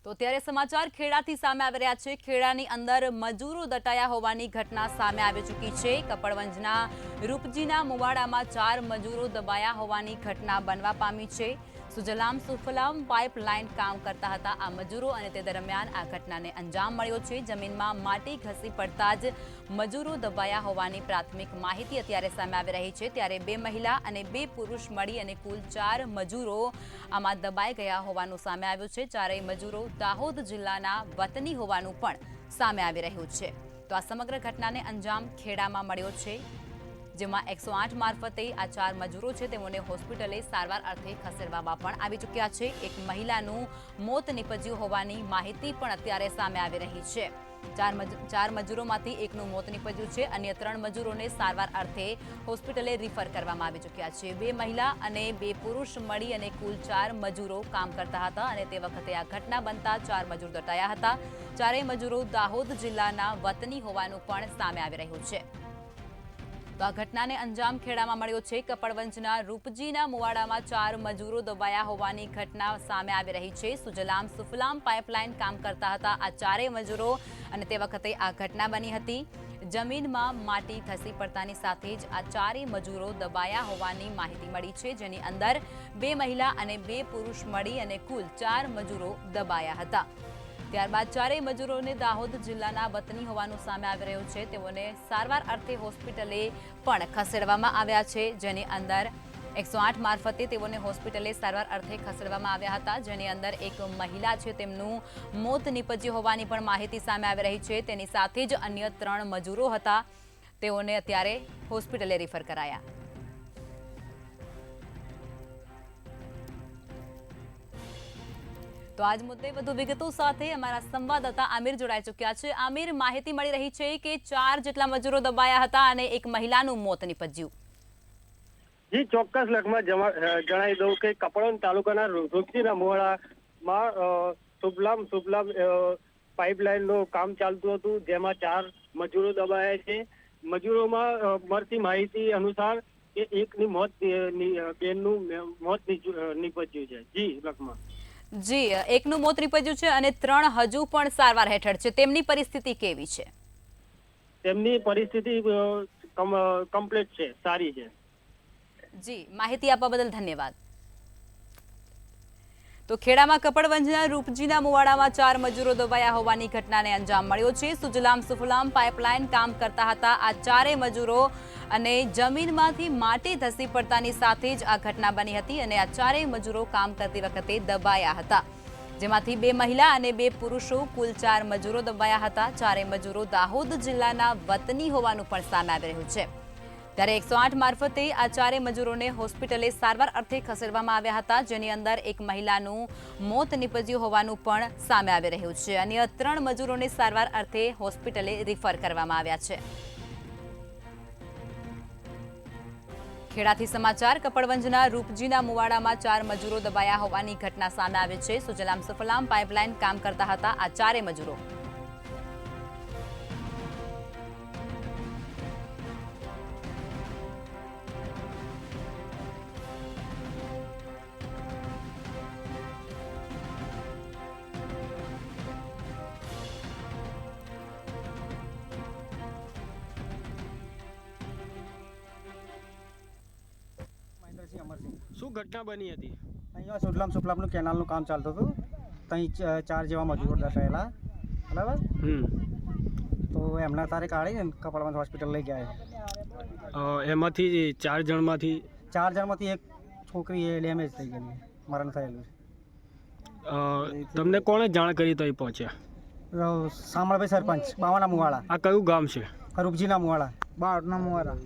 તો ત્યારે સમાચાર ખેડાથી સામે આવી રહ્યા છે। ખેડાની અંદર મજૂરો દટાયા હોવાની ઘટના સામે આવી ચૂકી છે। કપડવંજના રૂપજીના મુવાડામાં 4 મજૂરો દબાયા હોવાની ઘટના બનવા પામી છે। સુજલામ સુફલામ પાઇપલાઇન કામ કરતા હતા આ મજૂરો અને તે દરમિયાન આ ઘટનાને અંજામ મળ્યો છે। જમીનમાં માટી ઘસી પડતા જ મજૂરો દબાયા હોવાની પ્રાથમિક માહિતી અત્યારે સામે આવી રહી છે। ત્યારે 2 મહિલા અને 2 પુરુષ મળી અને કુલ 4 મજૂરો આમાં દબાઈ ગયા હોવાનું સામે આવ્યું છે। ચારેય મજૂરો દાહોદ જિલ્લાના વતની હોવાનું પણ સામે આવી રહ્યું છે। તો આ સમગ્ર ઘટનાને અંજામ ખેડામાં મળ્યો છે, જેમાં 108 મારફતે આ 4 મજૂરો છે તેઓને હોસ્પિટલે સારવાર અર્થે ખસેડવામાં પણ આવી ચૂક્યા છે। એક મહિલાનું મોત નીપજ્યું હોવાની માહિતી પણ અત્યારે સામે આવી રહી છે। 4 મજૂરોમાંથી એકનું મોત નીપજ્યું છે, અન્ય 3 મજૂરોને સારવાર અર્થે હોસ્પિટલે રિફર કરવામાં આવી ચૂક્યા છે। 2 મહિલા અને 2 પુરુષ મળી અને કુલ 4 મજૂરો કામ કરતા હતા અને તે વખતે આ ઘટના બનતા 4 મજૂર દટાયા હતા। ચારેય મજૂરો દાહોદ જિલ્લાના વતની હોવાનું પણ સામે આવી રહ્યું છે। તો આ ઘટનાને અંજામ ખેડામાં મળ્યો છે। કપડવંજના રૂપજીના મુવાડામાં 4 મજૂરો દબાયા હોવાની ઘટના સામે આવી રહી છે। સુજલામ સુફલામ પાઇપલાઇન કામ કરતા હતા આ 4 મજૂરો અને તે વખતે આ ઘટના બની હતી। જમીનમાં માટી ખસી પડતાની સાથે જ આ 4 મજૂરો દબાયા હોવાની માહિતી મળી છે, જેની અંદર 2 મહિલા અને 2 પુરુષ મળી અને કુલ 4 મજૂરો દબાયા હતા। ત્યારબાદ 4 મજૂરોને દાહોદ જિલ્લાના વતની હોવાનું સામે આવી રહ્યું છે। તેઓને સારવાર અર્થે હોસ્પિટલે પણ ખસેડવામાં આવ્યા છે, જેની અંદર 108 મારફતે તેઓને હોસ્પિટલે સારવાર અર્થે ખસેડવામાં આવ્યા હતા, જેની અંદર એક મહિલા છે તેમનું મોત નીપજ્યું હોવાની પણ માહિતી સામે આવી રહી છે। તેની સાથે જ અન્ય 3 મજૂરો હતા તેઓને અત્યારે હોસ્પિટલે રિફર કરાયા। તો આજ મુદ્દે વધુ વિગતો સાથે અમારા સંવાદદાતા આમિર જોડાઈ ચૂક્યા છે। આમિર, માહિતી મળી રહી છે કે 4 જેટલા મજૂરો દબાયા હતા અને એક મહિલાનું મોત નીપજ્યું। જી ચોક્કસ લખમાં જણાવી દઉં કે કપડવંજ તાલુકાના રૂપજીના મુવાડામાં સુફલામ પાઇપલાઇનનું કામ ચાલતું હતું, જેમાં 4 મજૂરો દબાયા છે। મજૂરોમાં મળતી માહિતી અનુસાર કે એકની બેનનું મોત નીપજ્યું છે। જી લખમાં જી, એકનું મોત નીપજ્યું છે અને 3 હજુ પણ સારવાર હેઠળ છે। તેમની પરિસ્થિતિ કેવી છે? તેમની પરિસ્થિતિ કમ્પ્લીટ છે, સારી છે। જી, માહિતી આપવા બદલ ધન્યવાદ। તો ખેડામાં કપડવંજના રૂપજીના મુવાડામાં 4 મજૂરો દબાયા હોવાની ઘટનાને અંજામ મળ્યો છે। સુજલામ સુફલામ પાઇપલાઇન કામ કરતા હતા આ 4 મજૂરો અને જમીનમાંથી માટી ધસી પડતાની સાથે જ આ ઘટના બની હતી અને આ 4 મજૂરો કામ કરતી વખતે દબાયા હતા, જેમાંથી 2 મહિલા અને 2 પુરુષો કુલ 4 મજૂરો દબાયા હતા। 4 મજૂરો દાહોદ જિલ્લાના વતની હોવાનું પણ સામે આવી રહ્યું છે। ત્યારે 108 મારફતે આ 4 મજૂરોને હોસ્પિટલે સારવાર અર્થે ખસેડવામાં આવ્યા હતા, જેની અંદર એક મહિલાનું મોત નીપજ્યું હોવાનું પણ સામે આવી રહ્યું છે। અન્ય 3 મજૂરોને સારવાર અર્થે હોસ્પિટલે રિફર કરવામાં આવ્યા છે। ખેડાથી સમાચાર। કપડવંજના રૂપજીના મુવાડામાં 4 મજૂરો દબાયા હોવાની ઘટના સામે આવી છે। સુજલામ સુફલામ પાઇપલાઇન કામ કરતા હતા આ 4 મજૂરો। શું ઘટના બની હતી? અહીંયા સુજલામ સુફલામનું કેનાલનું કામ ચાલતું હતું, ત્યાં 4 જેવા મજૂરો દટાયેલા, બરાબર। તો એમના તારે કાઢીને કપડવંજ હોસ્પિટલ લઈ ગયા। એમાંથી 4 જણમાંથી એક છોકરી એ ડેમેજ થઈ ગયેલી, મરણ થયેલું છે। તમને કોણે જાણ કરી તો અહીં પહોંચ્યા? સામળભાઈ સરપંચ, બાવાના મુવાડા। આ કયું ગામ છે? રૂપજીના મુવાડા, બાવળના મુવાડા।